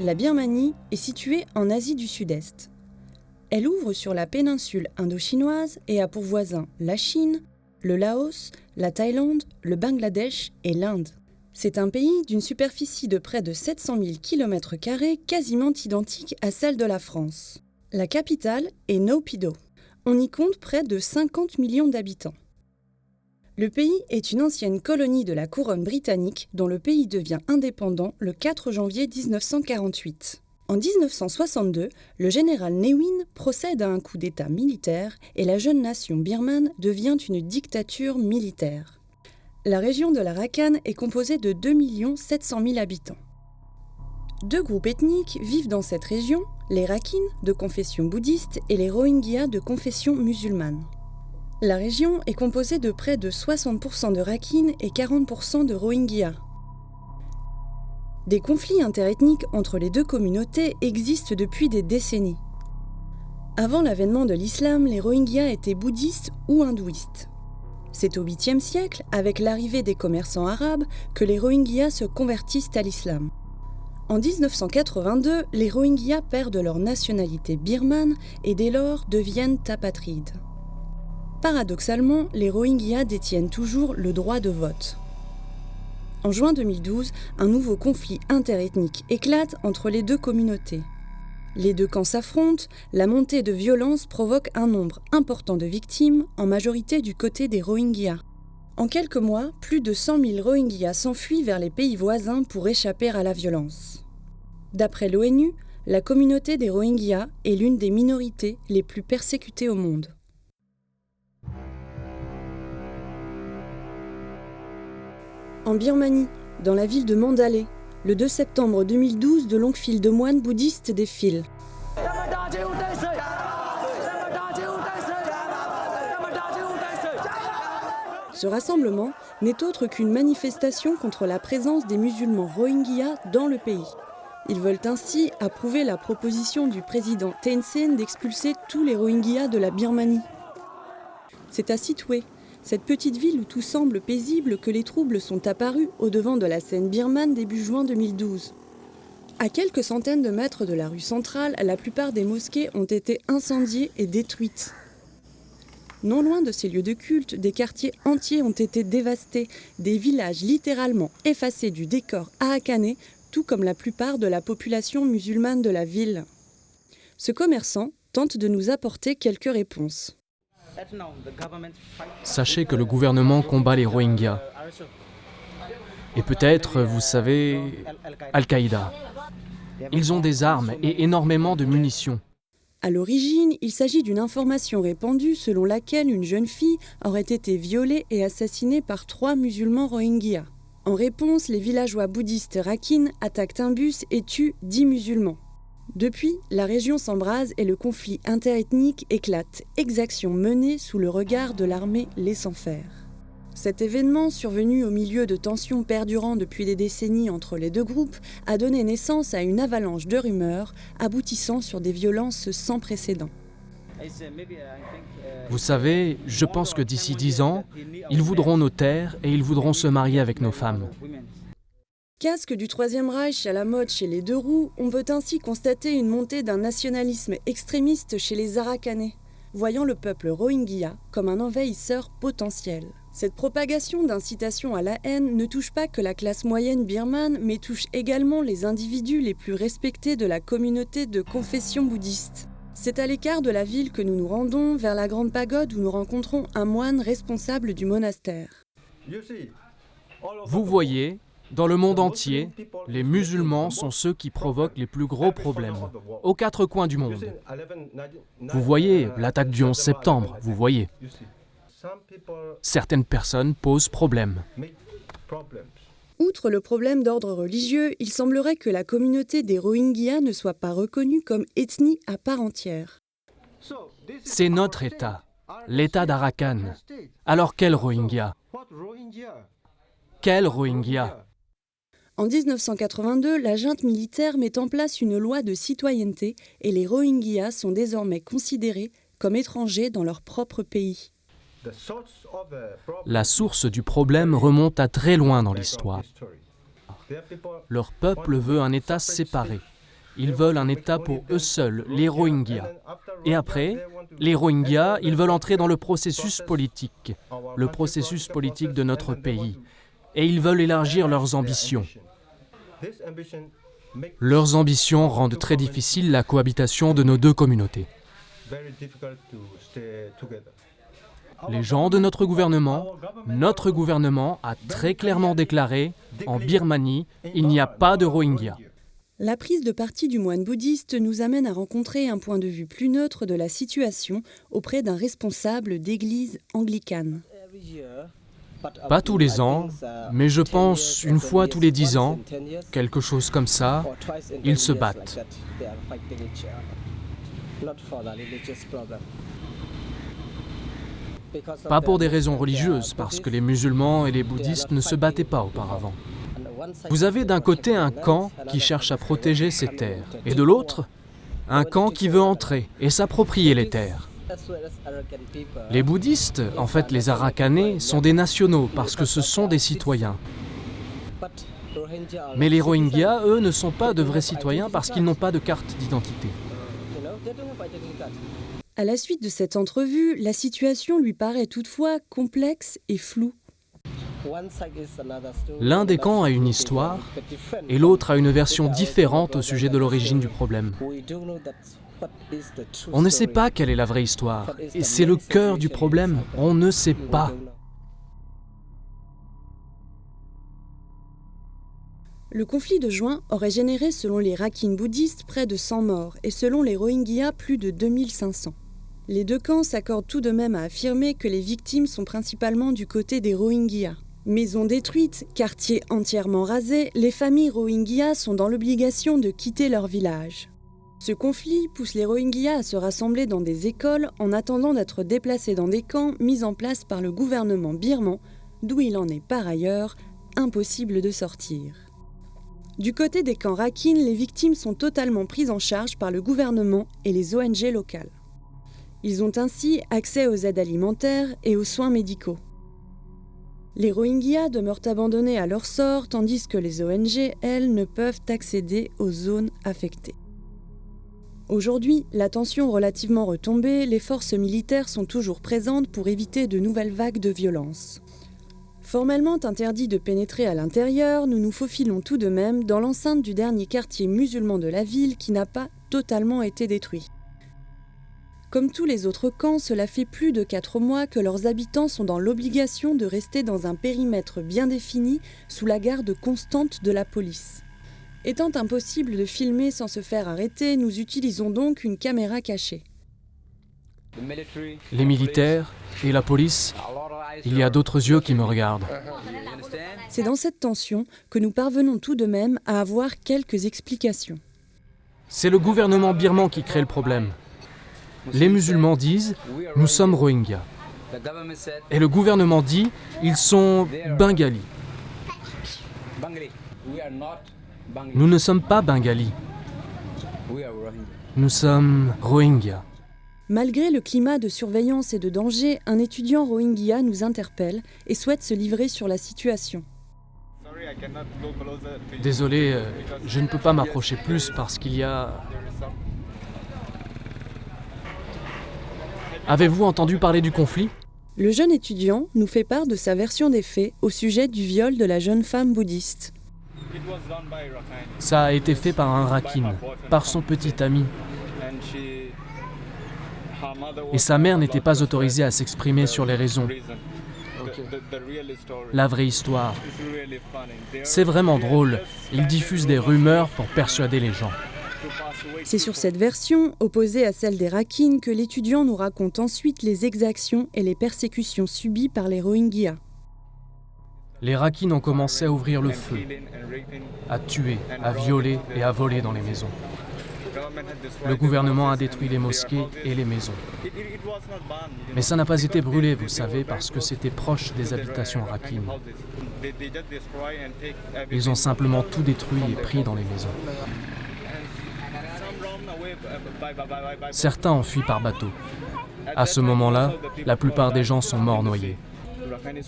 La Birmanie est située en Asie du Sud-Est. Elle ouvre sur la péninsule indo-chinoise et a pour voisins la Chine, le Laos, la Thaïlande, le Bangladesh et l'Inde. C'est un pays d'une superficie de près de 700 000 km² quasiment identique à celle de la France. La capitale est Naypyidaw. On y compte près de 50 millions d'habitants. Le pays est une ancienne colonie de la couronne britannique dont le pays devient indépendant le 4 janvier 1948. En 1962, le général Ne Win procède à un coup d'État militaire et la jeune nation birmane devient une dictature militaire. La région de l'Arakan est composée de 2 700 000 habitants. Deux groupes ethniques vivent dans cette région, les Rakhines de confession bouddhiste et les Rohingyas de confession musulmane. La région est composée de près de 60% de Rakhines et 40% de Rohingyas. Des conflits interethniques entre les deux communautés existent depuis des décennies. Avant l'avènement de l'islam, les Rohingyas étaient bouddhistes ou hindouistes. C'est au 8e siècle, avec l'arrivée des commerçants arabes, que les Rohingyas se convertissent à l'islam. En 1982, les Rohingyas perdent leur nationalité birmane et dès lors deviennent apatrides. Paradoxalement, les Rohingyas détiennent toujours le droit de vote. En juin 2012, un nouveau conflit interethnique éclate entre les deux communautés. Les deux camps s'affrontent, la montée de violence provoque un nombre important de victimes, en majorité du côté des Rohingyas. En quelques mois, plus de 100 000 Rohingyas s'enfuient vers les pays voisins pour échapper à la violence. D'après l'ONU, la communauté des Rohingyas est l'une des minorités les plus persécutées au monde. En Birmanie, dans la ville de Mandalay, le 2 septembre 2012, de longues files de moines bouddhistes défilent. Ce rassemblement n'est autre qu'une manifestation contre la présence des musulmans Rohingyas dans le pays. Ils veulent ainsi approuver la proposition du président Thein Sein d'expulser tous les Rohingyas de la Birmanie. C'est à Sittwe, cette petite ville où tout semble paisible, que les troubles sont apparus au-devant de la scène birmane début juin 2012. À quelques centaines de mètres de la rue centrale, la plupart des mosquées ont été incendiées et détruites. Non loin de ces lieux de culte, des quartiers entiers ont été dévastés, des villages littéralement effacés du décor arakanais, tout comme la plupart de la population musulmane de la ville. Ce commerçant tente de nous apporter quelques réponses. Sachez que le gouvernement combat les Rohingyas. Et peut-être, vous savez, Al-Qaïda. Ils ont des armes et énormément de munitions. À l'origine, il s'agit d'une information répandue selon laquelle une jeune fille aurait été violée et assassinée par 3 musulmans Rohingyas. En réponse, les villageois bouddhistes Rakhines attaquent un bus et tuent 10 musulmans. Depuis, la région s'embrase et le conflit interethnique éclate, exactions menées sous le regard de l'armée laissant faire. Cet événement, survenu au milieu de tensions perdurant depuis des décennies entre les deux groupes, a donné naissance à une avalanche de rumeurs, aboutissant sur des violences sans précédent. Vous savez, je pense que d'ici 10 ans, ils voudront nos terres et ils voudront se marier avec nos femmes. Casque du Troisième Reich à la mode chez les deux roues, on peut ainsi constater une montée d'un nationalisme extrémiste chez les Arakanais, voyant le peuple Rohingya comme un envahisseur potentiel. Cette propagation d'incitation à la haine ne touche pas que la classe moyenne birmane, mais touche également les individus les plus respectés de la communauté de confession bouddhiste. C'est à l'écart de la ville que nous nous rendons, vers la grande pagode où nous rencontrons un moine responsable du monastère. Vous voyez, dans le monde entier, les musulmans sont ceux qui provoquent les plus gros problèmes, aux 4 coins du monde. Vous voyez, l'attaque du 11 septembre, vous voyez. Certaines personnes posent problème. Outre le problème d'ordre religieux, il semblerait que la communauté des Rohingyas ne soit pas reconnue comme ethnie à part entière. C'est notre État, l'État d'Arakan. Alors quel Rohingya? Quel Rohingya? En 1982, la junte militaire met en place une loi de citoyenneté et les Rohingyas sont désormais considérés comme étrangers dans leur propre pays. La source du problème remonte à très loin dans l'histoire. Leur peuple veut un État séparé, ils veulent un État pour eux seuls, les Rohingyas. Et après, les Rohingyas, ils veulent entrer dans le processus politique de notre pays. Et ils veulent élargir leurs ambitions. Leurs ambitions rendent très difficile la cohabitation de nos deux communautés. Les gens de notre gouvernement a très clairement déclaré, en Birmanie, il n'y a pas de Rohingyas. La prise de parti du moine bouddhiste nous amène à rencontrer un point de vue plus neutre de la situation auprès d'un responsable d'église anglicane. Pas tous les ans, mais je pense une fois tous les 10 ans, quelque chose comme ça, ils se battent. Pas pour des raisons religieuses, parce que les musulmans et les bouddhistes ne se battaient pas auparavant. Vous avez d'un côté un camp qui cherche à protéger ses terres, et de l'autre, un camp qui veut entrer et s'approprier les terres. Les bouddhistes, en fait les Arakanais, sont des nationaux parce que ce sont des citoyens. Mais les Rohingyas, eux, ne sont pas de vrais citoyens parce qu'ils n'ont pas de carte d'identité. À la suite de cette entrevue, la situation lui paraît toutefois complexe et floue. L'un des camps a une histoire et l'autre a une version différente au sujet de l'origine du problème. On ne sait pas quelle est la vraie histoire, et c'est le cœur du problème, on ne sait pas. Le conflit de juin aurait généré, selon les Rakhine bouddhistes, près de 100 morts, et selon les Rohingyas, plus de 2500. Les deux camps s'accordent tout de même à affirmer que les victimes sont principalement du côté des Rohingyas. Maisons détruites, quartiers entièrement rasés, les familles Rohingyas sont dans l'obligation de quitter leur village. Ce conflit pousse les Rohingyas à se rassembler dans des écoles en attendant d'être déplacés dans des camps mis en place par le gouvernement birman, d'où il en est par ailleurs impossible de sortir. Du côté des camps Rakhine, les victimes sont totalement prises en charge par le gouvernement et les ONG locales. Ils ont ainsi accès aux aides alimentaires et aux soins médicaux. Les Rohingyas demeurent abandonnés à leur sort, tandis que les ONG, elles, ne peuvent accéder aux zones affectées. Aujourd'hui, la tension relativement retombée, les forces militaires sont toujours présentes pour éviter de nouvelles vagues de violence. Formellement interdit de pénétrer à l'intérieur, nous nous faufilons tout de même dans l'enceinte du dernier quartier musulman de la ville qui n'a pas totalement été détruit. Comme tous les autres camps, cela fait plus de 4 mois que leurs habitants sont dans l'obligation de rester dans un périmètre bien défini sous la garde constante de la police. Étant impossible de filmer sans se faire arrêter, nous utilisons donc une caméra cachée. Les militaires et la police, il y a d'autres yeux qui me regardent. C'est dans cette tension que nous parvenons tout de même à avoir quelques explications. C'est le gouvernement birman qui crée le problème. Les musulmans disent « nous sommes Rohingyas ». Et le gouvernement dit « ils sont bengalis ». Nous ne sommes pas bengalis. Nous sommes Rohingyas. Malgré le climat de surveillance et de danger, un étudiant Rohingya nous interpelle et souhaite se livrer sur la situation. Désolé, je ne peux pas m'approcher plus parce qu'il y a... Avez-vous entendu parler du conflit ? Le jeune étudiant nous fait part de sa version des faits au sujet du viol de la jeune femme bouddhiste. Ça a été fait par un Rakhine, par son petit ami. Et sa mère n'était pas autorisée à s'exprimer sur les raisons. La vraie histoire. C'est vraiment drôle. Il diffuse des rumeurs pour persuader les gens. C'est sur cette version, opposée à celle des Rakhine, que l'étudiant nous raconte ensuite les exactions et les persécutions subies par les Rohingyas. Les Rakhine ont commencé à ouvrir le feu, à tuer, à violer et à voler dans les maisons. Le gouvernement a détruit les mosquées et les maisons. Mais ça n'a pas été brûlé, vous savez, parce que c'était proche des habitations Rakhine. Ils ont simplement tout détruit et pris dans les maisons. Certains ont fui par bateau. À ce moment-là, la plupart des gens sont morts noyés.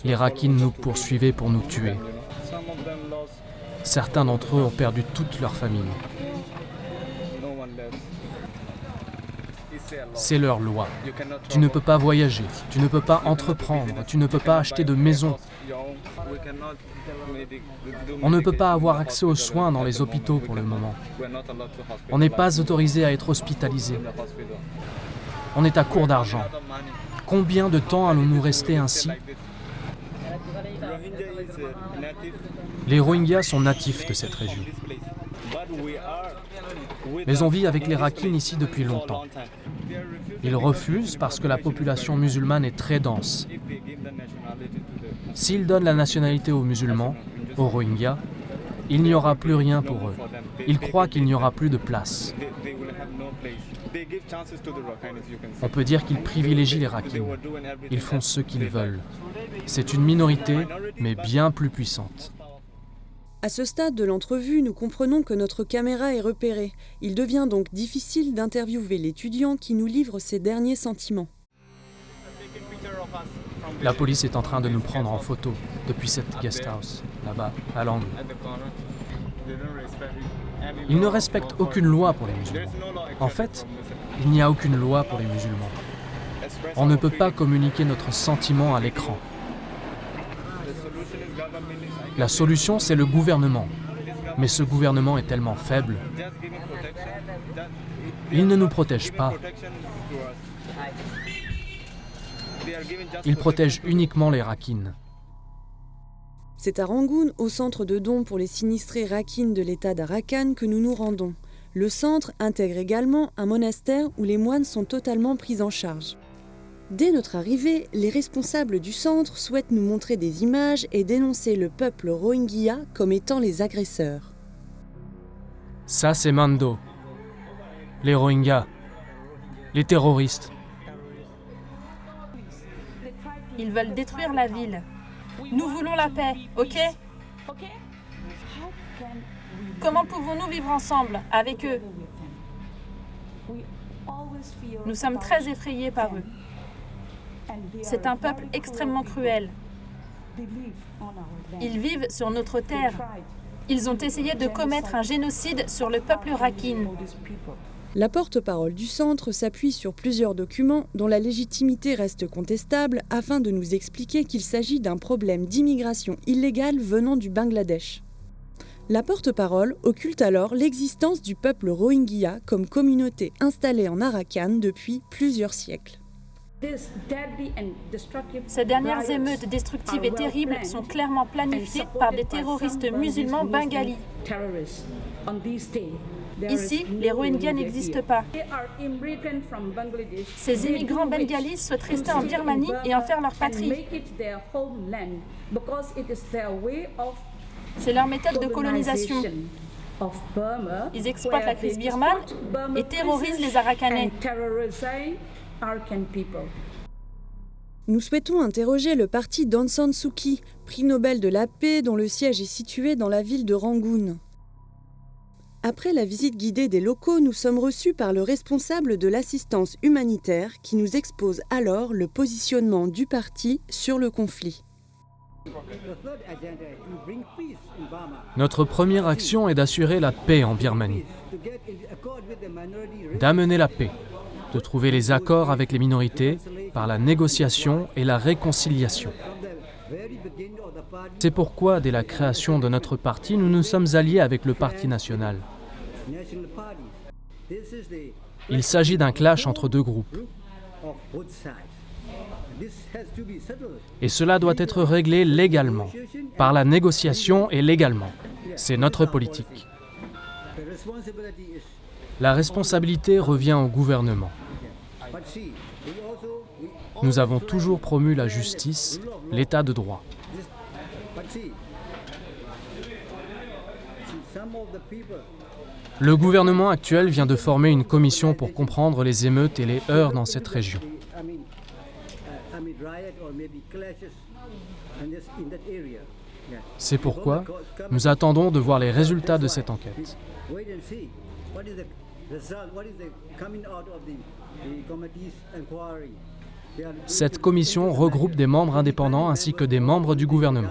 Les Rakhine nous poursuivaient pour nous tuer. Certains d'entre eux ont perdu toute leur famille. C'est leur loi. Tu ne peux pas voyager, tu ne peux pas entreprendre, tu ne peux pas acheter de maison. On ne peut pas avoir accès aux soins dans les hôpitaux pour le moment. On n'est pas autorisé à être hospitalisé. On est à court d'argent. Combien de temps allons-nous rester ainsi? Les Rohingyas sont natifs de cette région. Mais on vit avec les Rakhines ici depuis longtemps. Ils refusent parce que la population musulmane est très dense. S'ils donnent la nationalité aux musulmans, aux Rohingyas, il n'y aura plus rien pour eux. Ils croient qu'il n'y aura plus de place. On peut dire qu'ils privilégient les Rakhines. Ils font ce qu'ils veulent. C'est une minorité, mais bien plus puissante. À ce stade de l'entrevue, nous comprenons que notre caméra est repérée. Il devient donc difficile d'interviewer l'étudiant qui nous livre ses derniers sentiments. La police est en train de nous prendre en photo depuis cette guest house, là-bas, à l'angle. Ils ne respectent aucune loi pour les musulmans. En fait, il n'y a aucune loi pour les musulmans. On ne peut pas communiquer notre sentiment à l'écran. La solution, c'est le gouvernement. Mais ce gouvernement est tellement faible. Il ne nous protège pas. Il protège uniquement les Rakhines. C'est à Rangoon, au centre de dons pour les sinistrés Rakhines de l'État d'Arakan, que nous nous rendons. Le centre intègre également un monastère où les moines sont totalement pris en charge. Dès notre arrivée, les responsables du centre souhaitent nous montrer des images et dénoncer le peuple Rohingya comme étant les agresseurs. Ça, c'est Mando. Les Rohingyas. Les terroristes. Ils veulent détruire la ville. Nous voulons la paix, ok? Comment pouvons-nous vivre ensemble avec eux? Nous sommes très effrayés par eux. C'est un peuple extrêmement cruel. Ils vivent sur notre terre. Ils ont essayé de commettre un génocide sur le peuple Rakhine. La porte-parole du centre s'appuie sur plusieurs documents dont la légitimité reste contestable afin de nous expliquer qu'il s'agit d'un problème d'immigration illégale venant du Bangladesh. La porte-parole occulte alors l'existence du peuple Rohingya comme communauté installée en Arakan depuis plusieurs siècles. Ces dernières émeutes destructives et terribles sont clairement planifiées par des terroristes musulmans bengalis. Ici, les Rohingyas n'existent pas. Ces immigrants bengalis souhaitent rester en Birmanie et en faire leur patrie. C'est leur méthode de colonisation. Ils exploitent la crise birmane et terrorisent les Arakanais. Nous souhaitons interroger le parti d'Aung San Suu Kyi, prix Nobel de la paix dont le siège est situé dans la ville de Rangoon. Après la visite guidée des locaux, nous sommes reçus par le responsable de l'assistance humanitaire qui nous expose alors le positionnement du parti sur le conflit. Notre première action est d'assurer la paix en Birmanie, d'amener la paix, de trouver les accords avec les minorités par la négociation et la réconciliation. C'est pourquoi, dès la création de notre parti, nous nous sommes alliés avec le Parti national. Il s'agit d'un clash entre deux groupes. Et cela doit être réglé légalement, par la négociation et légalement. C'est notre politique. La responsabilité revient au gouvernement. Nous avons toujours promu la justice, l'état de droit. Le gouvernement actuel vient de former une commission pour comprendre les émeutes et les heurts dans cette région. C'est pourquoi nous attendons de voir les résultats de cette enquête. Cette commission regroupe des membres indépendants ainsi que des membres du gouvernement.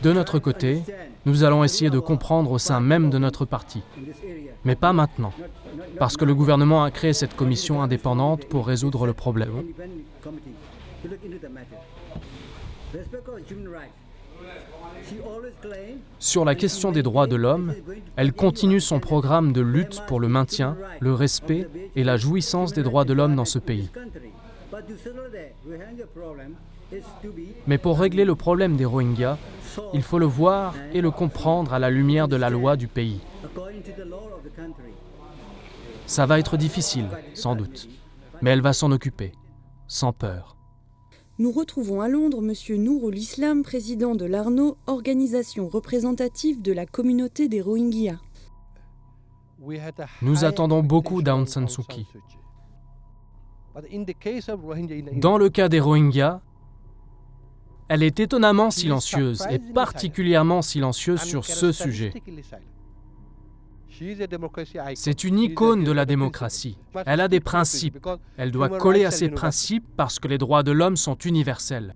De notre côté, nous allons essayer de comprendre au sein même de notre parti. Mais pas maintenant, parce que le gouvernement a créé cette commission indépendante pour résoudre le problème. Sur la question des droits de l'homme, elle continue son programme de lutte pour le maintien, le respect et la jouissance des droits de l'homme dans ce pays. Mais pour régler le problème des Rohingyas, il faut le voir et le comprendre à la lumière de la loi du pays. Ça va être difficile, sans doute, mais elle va s'en occuper, sans peur. Nous retrouvons à Londres M. Nourul Islam, président de l'ARNO, organisation représentative de la communauté des Rohingyas. Nous attendons beaucoup d'Aung San Suu Kyi. Dans le cas des Rohingyas, elle est étonnamment silencieuse et particulièrement silencieuse sur ce sujet. C'est une icône de la démocratie. Elle a des principes. Elle doit coller à ces principes parce que les droits de l'homme sont universels.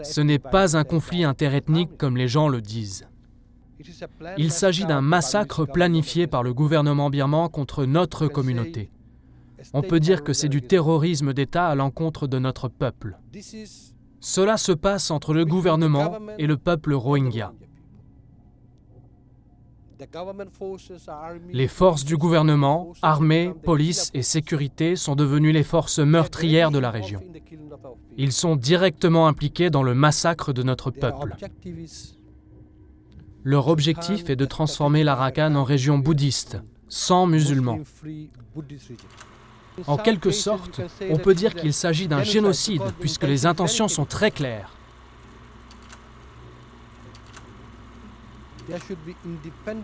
Ce n'est pas un conflit interethnique comme les gens le disent. Il s'agit d'un massacre planifié par le gouvernement birman contre notre communauté. On peut dire que c'est du terrorisme d'État à l'encontre de notre peuple. Cela se passe entre le gouvernement et le peuple rohingya. Les forces du gouvernement, armée, police et sécurité sont devenues les forces meurtrières de la région. Ils sont directement impliqués dans le massacre de notre peuple. Leur objectif est de transformer l'Arakan en région bouddhiste, sans musulmans. En quelque sorte, on peut dire qu'il s'agit d'un génocide, puisque les intentions sont très claires.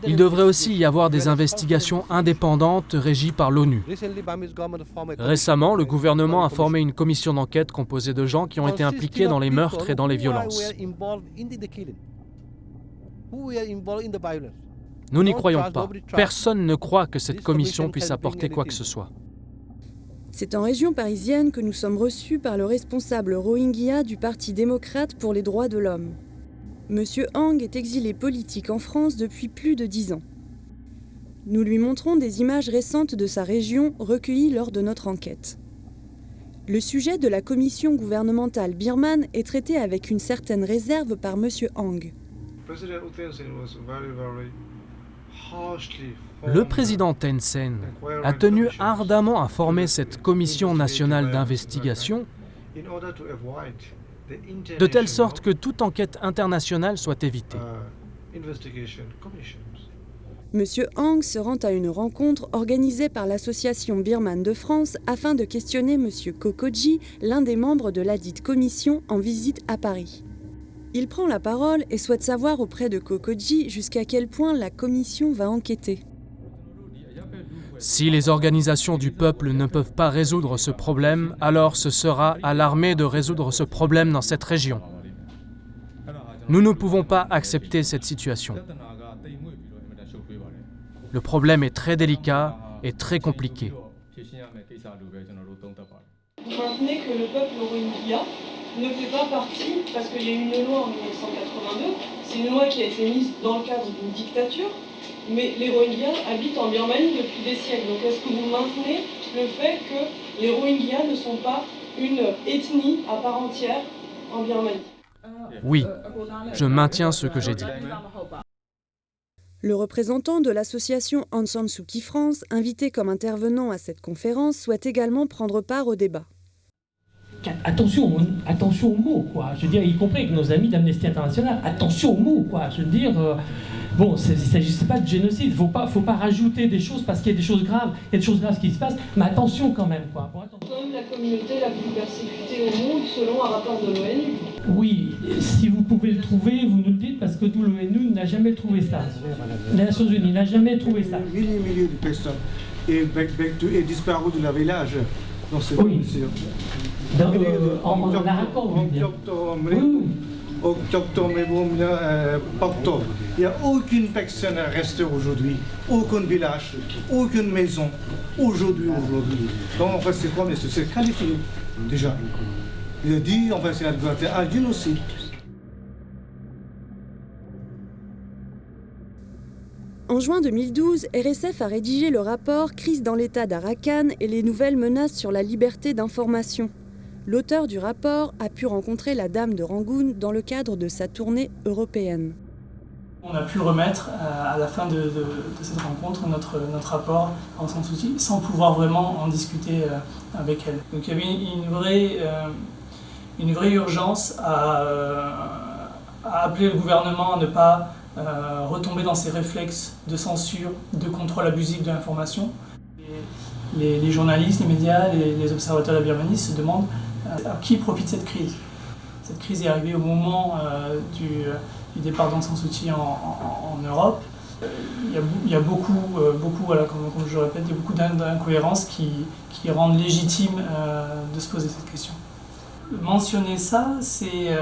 Il devrait aussi y avoir des investigations indépendantes régies par l'ONU. Récemment, le gouvernement a formé une commission d'enquête composée de gens qui ont été impliqués dans les meurtres et dans les violences. Nous n'y croyons pas. Personne ne croit que cette commission puisse apporter quoi que ce soit. C'est en région parisienne que nous sommes reçus par le responsable Rohingya du Parti démocrate pour les droits de l'homme. Monsieur Aung est exilé politique en France depuis plus de 10 ans. Nous lui montrons des images récentes de sa région recueillies lors de notre enquête. Le sujet de la commission gouvernementale birmane est traité avec une certaine réserve par Monsieur Aung. Le président Thein Sein a tenu ardemment à former cette commission nationale d'investigation de telle sorte que toute enquête internationale soit évitée. Monsieur Aung se rend à une rencontre organisée par l'Association birmane de France afin de questionner Monsieur Kokodji, l'un des membres de ladite commission en visite à Paris. Il prend la parole et souhaite savoir auprès de Kokodji jusqu'à quel point la commission va enquêter. Si les organisations du peuple ne peuvent pas résoudre ce problème, alors ce sera à l'armée de résoudre ce problème dans cette région. Nous ne pouvons pas accepter cette situation. Le problème est très délicat et très compliqué. Vous maintenez que le peuple rohingya ne fait pas partie, parce qu'il y a eu une loi en 1982, c'est une loi qui a été mise dans le cadre d'une dictature, mais les Rohingyas habitent en Birmanie depuis des siècles. Donc est-ce que vous maintenez le fait que les Rohingyas ne sont pas une ethnie à part entière en Birmanie? Oui, je maintiens ce que j'ai dit. Le représentant de l'association Aung San Suu Kyi France, invité comme intervenant à cette conférence, souhaite également prendre part au débat. Attention aux mots, quoi. Je veux dire, y compris avec nos amis d'Amnesty International, attention aux mots, quoi. Je veux dire, bon, il ne s'agissait pas de génocide. Il ne faut pas rajouter des choses parce qu'il y a des choses graves. Il y a des choses graves qui se passent, mais attention quand même, quoi. Bon, C'est quand même la communauté la plus persécutée au monde selon un rapport de l'ONU. Oui, si vous pouvez le trouver, vous nous le dites, parce que nous, l'ONU n'a jamais trouvé ça. Les Nations Unies n'a jamais trouvé ça. Milliers de personnes et disparu de la village. Dans cette commission. En Arakan, octobre, il n'y a aucune personne restée aujourd'hui, aucun village, aucune maison, aujourd'hui. Donc en fait c'est quoi? Mais c'est qualifié déjà. Il a dit, en fait c'est un génocide. En juin 2012, RSF a rédigé le rapport « Crise dans l'État d'Arakan et les nouvelles menaces sur la liberté d'information ». L'auteur du rapport a pu rencontrer la dame de Rangoon dans le cadre de sa tournée européenne. On a pu remettre à la fin de cette rencontre notre rapport à Aung San Suu Kyi sans pouvoir vraiment en discuter avec elle. Donc il y avait une vraie urgence à appeler le gouvernement à ne pas retomber dans ces réflexes de censure, de contrôle abusif de l'information. Les journalistes, les médias, les observateurs de la Birmanie se demandent à qui profite cette crise. Cette crise est arrivée au moment du départ d'Aung San Suu Kyi en Europe. Il y a beaucoup voilà, comme je le répète, il y a beaucoup d'incohérences qui rendent légitime de se poser cette question. Mentionner ça, c'est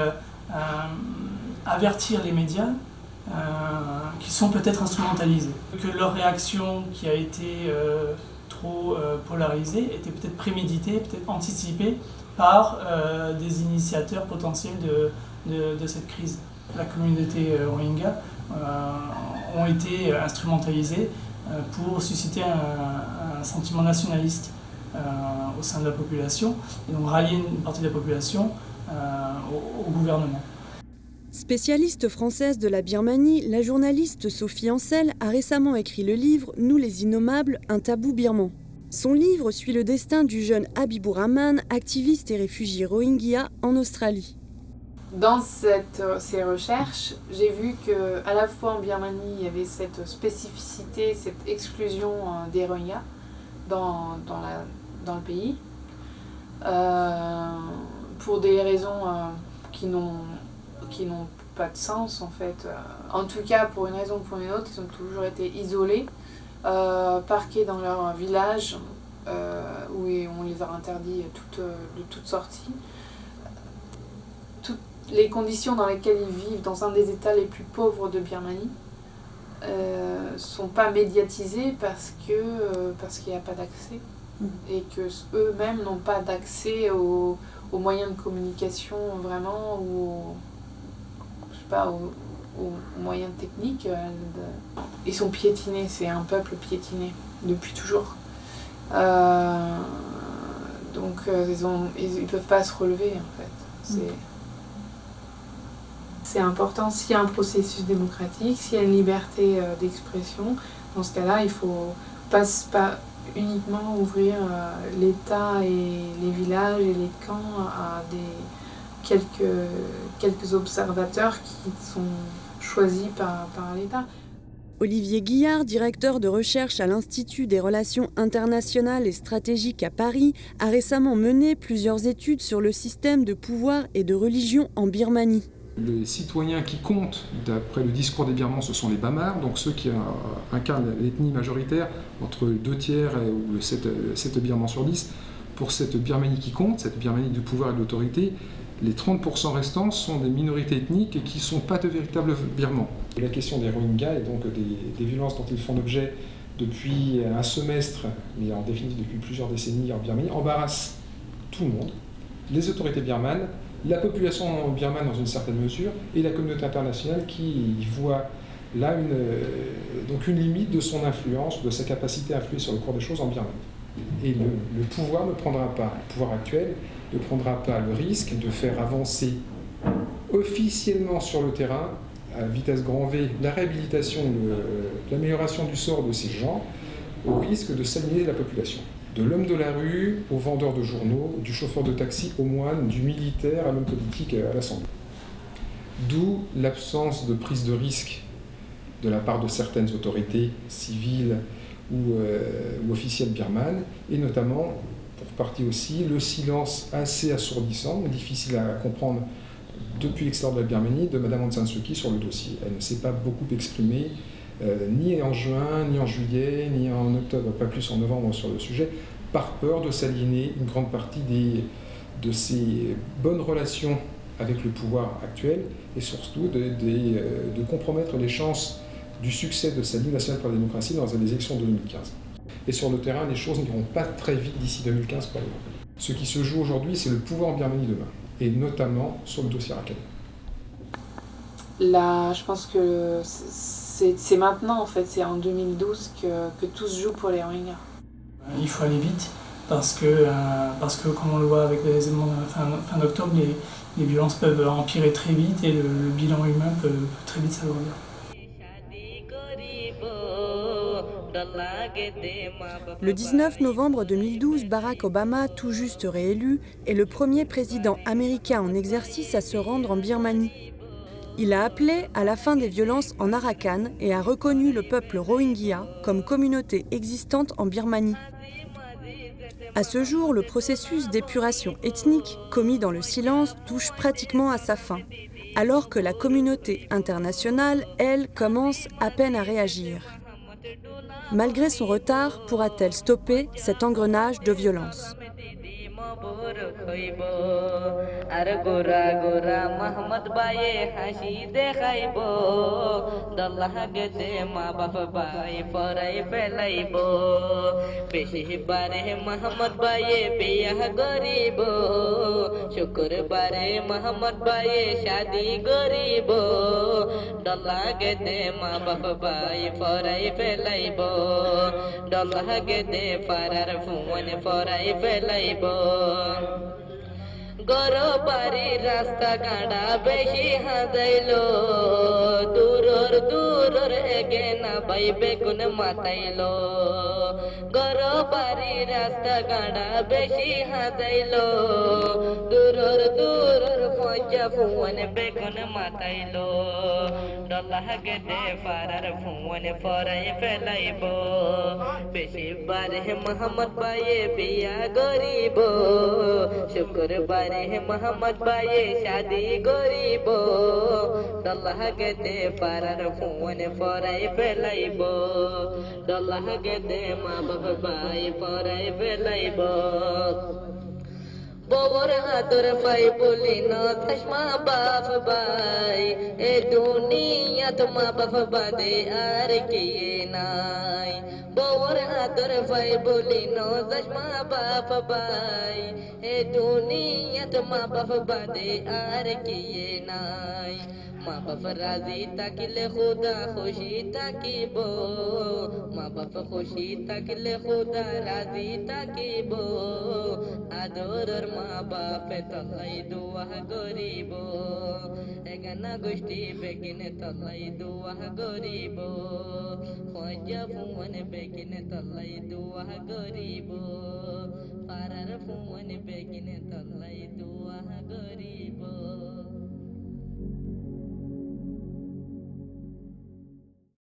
avertir les médias qui sont peut-être instrumentalisés, que leur réaction qui a été trop polarisée était peut-être préméditée, peut-être anticipée par des initiateurs potentiels de cette crise. La communauté Rohingya ont été instrumentalisés pour susciter un sentiment nationaliste au sein de la population et donc rallier une partie de la population au gouvernement. Spécialiste française de la Birmanie, la journaliste Sophie Ancel a récemment écrit le livre « Nous les Innommables, un tabou birman ». Son livre suit le destin du jeune Habibur Rahman, activiste et réfugié Rohingya en Australie. Dans ces recherches, j'ai vu qu'à la fois en Birmanie, il y avait cette spécificité, cette exclusion des Rohingyas dans le pays, pour des raisons qui n'ont pas de sens en fait. En tout cas, pour une raison ou pour une autre, ils ont toujours été isolés, parqués dans leur village, où on les a interdits de toute sortie. Toutes les conditions dans lesquelles ils vivent dans un des États les plus pauvres de Birmanie sont pas médiatisées parce qu'il n'y a pas d'accès et que eux-mêmes n'ont pas d'accès aux moyens de communication vraiment ou aux moyens techniques. Ils sont piétinés, c'est un peuple piétiné depuis toujours. Donc ils peuvent pas se relever en fait. C'est important, s'il y a un processus démocratique, s'il y a une liberté d'expression, dans ce cas-là, il faut pas uniquement ouvrir l'État et les villages et les camps à quelques observateurs qui sont choisis par l'État. Olivier Guillard, directeur de recherche à l'Institut des relations internationales et stratégiques à Paris, a récemment mené plusieurs études sur le système de pouvoir et de religion en Birmanie. Les citoyens qui comptent, d'après le discours des Birmans, ce sont les Bamars, donc ceux qui incarnent l'ethnie majoritaire, entre 2 tiers ou 7 Birmans sur 10. Pour cette Birmanie qui compte, cette Birmanie du pouvoir et de l'autorité, les 30% restants sont des minorités ethniques et qui ne sont pas de véritables Birmans. La question des Rohingyas et donc des violences dont ils font l'objet depuis un semestre, mais en définitive depuis plusieurs décennies en Birmanie, embarrasse tout le monde, les autorités birmanes, la population birmane dans une certaine mesure et la communauté internationale qui voit là une limite de son influence, de sa capacité à influer sur le cours des choses en Birmanie. Et le pouvoir ne prendra pas, le pouvoir actuel ne prendra pas le risque de faire avancer officiellement sur le terrain, à vitesse grand V, la réhabilitation, l'amélioration du sort de ces gens, au risque de s'aliéner la population. De l'homme de la rue au vendeur de journaux, du chauffeur de taxi au moine, du militaire à l'homme politique à l'Assemblée. D'où l'absence de prise de risque de la part de certaines autorités civiles ou officielles birmanes, et notamment, pour partie aussi, le silence assez assourdissant, difficile à comprendre depuis l'extérieur de la Birmanie, de Mme Aung San Suu Kyi sur le dossier. Elle ne s'est pas beaucoup exprimée, ni en juin, ni en juillet, ni en octobre, pas plus en novembre sur le sujet, par peur de s'aliéner une grande partie de ses bonnes relations avec le pouvoir actuel et surtout de compromettre les chances du succès de sa Ligue nationale pour la démocratie dans les élections de 2015. Et sur le terrain, les choses n'iront pas très vite d'ici 2015 pour les votes. Ce qui se joue aujourd'hui, c'est le pouvoir en Birmanie demain, et notamment sur le dossier Rakhine. Là, je pense que c'est maintenant en fait, c'est en 2012 que tout se joue pour les Rohingyas. Il faut aller vite parce que comme on le voit avec les événements de fin d'octobre, les violences peuvent empirer très vite et le bilan humain peut très vite s'alourdir. Le 19 novembre 2012, Barack Obama, tout juste réélu, est le premier président américain en exercice à se rendre en Birmanie. Il a appelé à la fin des violences en Arakan et a reconnu le peuple Rohingya comme communauté existante en Birmanie. À ce jour, le processus d'épuration ethnique, commis dans le silence, touche pratiquement à sa fin, alors que la communauté internationale, elle, commence à peine à réagir. Malgré son retard, pourra-t-elle stopper cet engrenage de violence ? গরো বাড়ি রাস্তা কাঁড়া বেশি হাজাইলো দূরর দূরর এগে না বাইবে কোন মাতাইলো গরো বাড়ি রাস্তা কাঁড়া বেশি হাজাইলো দূরর দূরর পয়সা ফুয়ান বেগুন মাতাইলো ডলাহ গেদে পারার ফুয়ান ফরাই ফেলাইব বেশি বারে মোহাম্মদ ভাইয়ে বিয়া গরিব শুক্রবার মোহাম্মদ ভাইয়ে শাদি গরিব ডল্লাহ গেদে পারার ফোন ফরাই ফেলাইব ডল্লাহ গেদে মা বাপ ভাই ফরাই ফেলাইব ববর আদর পাই বলি না থাসমা বাপ ভাই এ দুনিয়াত মা বাপ বাদে আর কে নাই ববর আদর পাই বলি না থাসমা বাপ ভাই এ দুনিয়াত মা বাপ বাদে আর কে নাই মা বাপ রাজি তাকিলে খুদা খুশি তাকিব মা বাপ খুশি তাকিলে খুদা রাজি তাকিব আদরের মা বাপে তলাই দোয়া করিব এগানা গোষ্ঠী বেগিনে তলাই দোয়া করিব খোঁজা ফুন বেগিনে তলাই দোয়া করিব পারার ফুন বেগিনে তলাই দোয়া করিব